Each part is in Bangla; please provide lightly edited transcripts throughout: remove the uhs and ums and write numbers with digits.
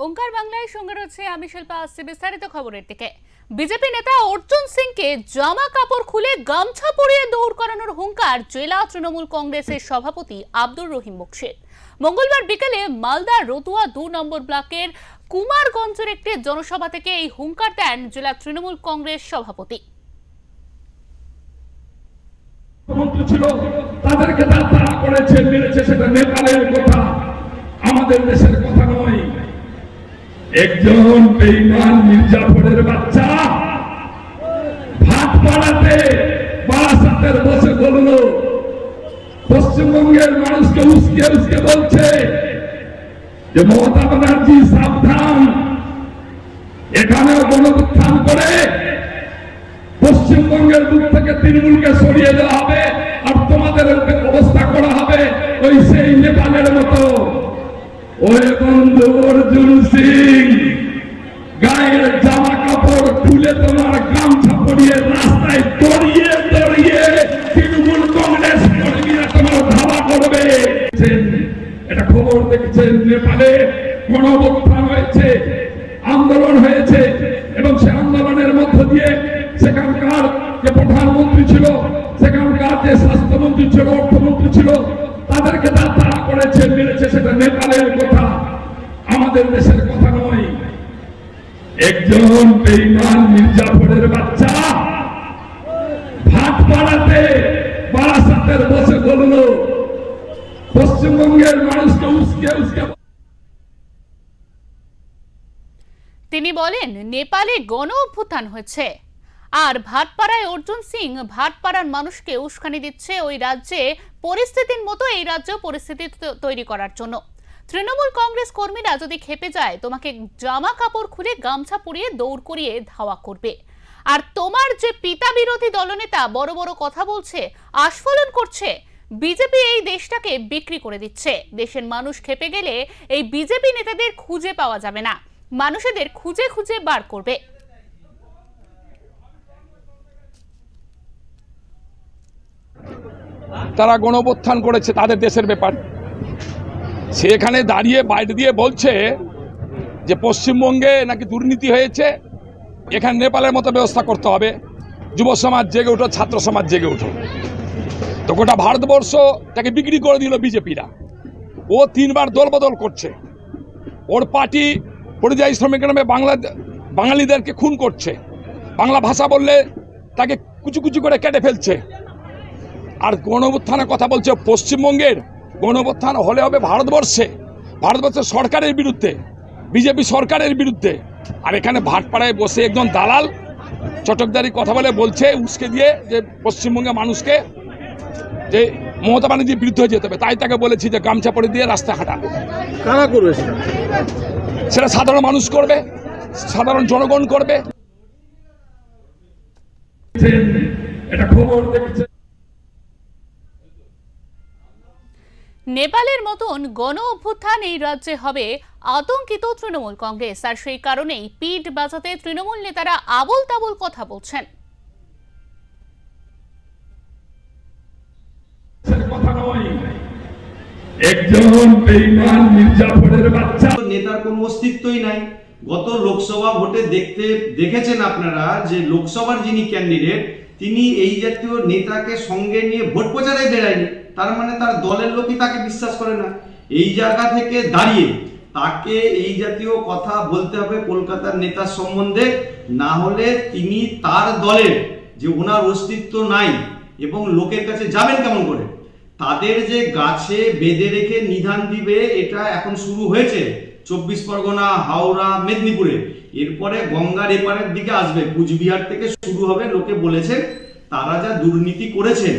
ওঙ্কার বাংলায় সঙ্গে রয়েছে আমি শিল্পা। আসছে বিস্তারিত খবরের দিকে। বিজেপি নেতা অর্জুন সিংকে জামা কাপড় খুলে গামছা পরিয়ে দৌড় করানোর হুঙ্কার জেলা তৃণমূল কংগ্রেসের সভাপতি আব্দুর রহিম বক্সির। মঙ্গলবার বিকেলে মালদা রতুয়া 2 নম্বর ব্লকের কুমারগঞ্জের একটি জনসভা থেকে এই হুঙ্কার দেন জেলা তৃণমূল কংগ্রেস সভাপতি। তাদেরকে তাড়া করেছে, মেরেছে, সেটা নেপালের কথা, আমাদের দেশের কথা নয়। একজন বেঈমান মির্জাফরের বাচ্চা ভাটপাড়াতে বারাসাতের বসে বলল, পশ্চিমবঙ্গের মানুষকে উস্কে উস্কে বলছে যে মমতা ব্যানার্জি সাবধান, এখানেও গণউত্থান করে পশ্চিমবঙ্গের বুক থেকে তৃণমূলকে সরিয়ে দেওয়া হবে, আর তোমাদের অবস্থা করা হবে ওই সেই নেপালের মতো। ওই বন্ধু অর্জুন সিং, গায়ের জামা কাপড় খুলে তোমার গামছা পরিয়ে রাস্তায় দড়িয়ে দড়িয়ে তৃণমূল কংগ্রেস কর্মীরা তোমার ধাওয়া করবে। এটা খবর দেখছেন, নেপালে গণঅভ্যুত্থান হয়েছে, আন্দোলন হয়েছে, এবং সে আন্দোলনের মধ্য দিয়ে সেখানকার যে প্রধানমন্ত্রী ছিল, সেখানকার যে স্বাস্থ্যমন্ত্রী ছিল, অর্থমন্ত্রী ছিল, তাদেরকে তাড়া করেছে, মেরেছে, সেটা নেপালের কথা, আমাদের দেশের কথা নয়। একজন বেঈমান মির্জাফরের বাচ্চা ভাটপাড়াতে বারাসাতের বসে বলল, পশ্চিমবঙ্গের মানুষকে উস্কে উস্কে। তিনি বলেন, নেপালে গণ অভ্যুত্থান হয়েছে, আর ভাটপাড়ায় অর্জুন সিং ভাটপাড়ার মানুষকে উস্কানি দিচ্ছে ওই রাজ্যে পরিস্থিতির মতো এই রাজ্যেও পরিস্থিতি তৈরি করার জন্য। তৃণমূল কংগ্রেস কর্মীরা যদি খেপে যায়, তোমাকে জামা কাপড় খুলে গামছা পরিয়ে দৌড় করিয়ে ধাওয়া করবে। আর তোমার যে পিতা বিরোধী দলনেতা বড় বড় কথা বলছে, আস্ফালন করছে, বিজেপি এই দেশটাকে বিক্রি করে দিচ্ছে। দেশের মানুষ খেপে গেলে এই বিজেপি নেতাদের খুঁজে পাওয়া যাবে না, মানুষদের খুঁজে খুঁজে বার করবে। তারা গণঅভ্যুত্থান করেছে, তাদের দেশের ব্যাপার। সেখানে দাঁড়িয়ে বাইরে দিয়ে বলছে যে পশ্চিমবঙ্গে নাকি দুর্নীতি হয়েছে, এখানে নেপালের মতো ব্যবস্থা করতে হবে। যুব সমাজ জেগে উঠো, ছাত্র সমাজ জেগে উঠো। তো গোটা ভারতবর্ষ তাকে বিক্রি করে দিল বিজেপিরা। ও 3 বার দল বদল করছে। ওর পার্টি পরিযায়ী শ্রমিক নামে বাঙালিদেরকে খুন করছে, বাংলা ভাষা বললে তাকে কুচু কুচু করে কেটে ফেলছে। আর গণঅভ্যুত্থানের কথা বলছে, পশ্চিমবঙ্গের গণঅভ্যুত্থান হলে হবে ভারতবর্ষের সরকারের বিরুদ্ধে, বিজেপি সরকারের বিরুদ্ধে। আর এখানে ভাটপাড়ায় বসে একজন দালাল চটকদারি কথা বলে বলছে উস্কে দিয়ে যে পশ্চিমবঙ্গের মানুষকে যে মমতা ব্যানার্জির বিরুদ্ধে যেতে হবে। তাই তাকে বলেছি যে গামছা পরে দিয়ে রাস্তায় হাঁটাবে। কারা করবে সেটা সাধারণ মানুষ করবে, সাধারণ জনগণ করবে। এটা খবর দেখছে। নেপালের মতন গণ অভ্যুত্থান এই রাজ্যে হবে, আতঙ্কিত তৃণমূল কংগ্রেস। আর সেই কারণেই পিঠ বাজাতে তৃণমূল নেতারা আবোল তাবোল কথা বলছেন। একজন বেঈমান মির্জাফরের বাচ্চা নেতার কোনো অস্তিত্বই নাই। গত লোকসভা ভোটে দেখেছেন আপনারা যে লোকসভার যিনি ক্যান্ডিডেট, তিনি এই জাতীয় নেতাকে সঙ্গে নিয়ে ভোট প্রচারে বেড়ায়নি। তার মানে তার দলের লোকই তাকে বিশ্বাস করে না। এই জায়গা থেকে দাঁড়িয়ে তাকে এই জাতীয় কথা বলতে হবে কলকাতার নেতার সম্বন্ধে, না হলে তিনি তার দলের যে ওনার অস্তিত্ব নাই এবং লোকের কাছে যাবেন কেমন করে। তাদের যে গাছে বেঁধে রেখে নিধান দিবে, এটা এখন শুরু হয়েছে 24 পরগনা, হাওড়া, মেদিনীপুরে। এরপরে গঙ্গার এপারের দিকে আসবে, কুচবিহার থেকে শুরু হবে। লোকে বলেছেন তারা যা দুর্নীতি করেছে,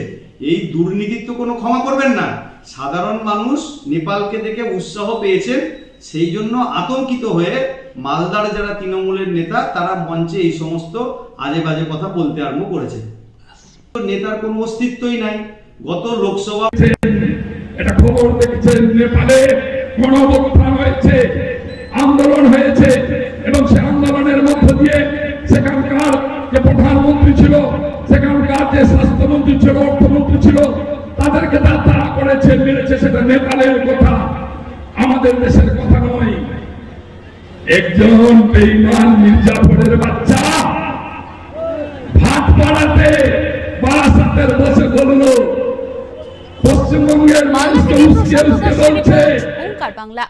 এই দুর্নীতির তো কোনো ক্ষমা করবেন না। সাধারণ মানুষ নেপালকে দেখে উৎসাহ পেয়েছেন, সেই জন্য আতঙ্কিত হয়ে মালদার যারা তৃণমূলের নেতা, তারা মঞ্চে এই সমস্ত আজে বাজে কথা বলতে আরম্ভ করেছে। নেতার কোনো অস্তিত্বই নাই। গত লোকসভা এটা খবর দেখছেন, নেপালে গণঅভ্যুত্থান হয়েছে, আন্দোলন হয়েছে, এবং সে আন্দোলনের মধ্য দিয়ে সেখানকার যে প্রধানমন্ত্রী ছিল, সেখানকার যে স্বাস্থ্যমন্ত্রী ছিল, অর্থমন্ত্রী ছিল, তাদেরকে তারা করেছে, মেরেছে, সেটা নেপালের কথা, আমাদের দেশের কথা নয়। একজন বেঈমান মির্জাফরের বাচ্চা ভাটপাড়াতে বারাসাতের বসে বললো পশ্চিমবঙ্গের মানুষকে উস্কে উস্কে বলছে। ওঙ্কার বাংলা।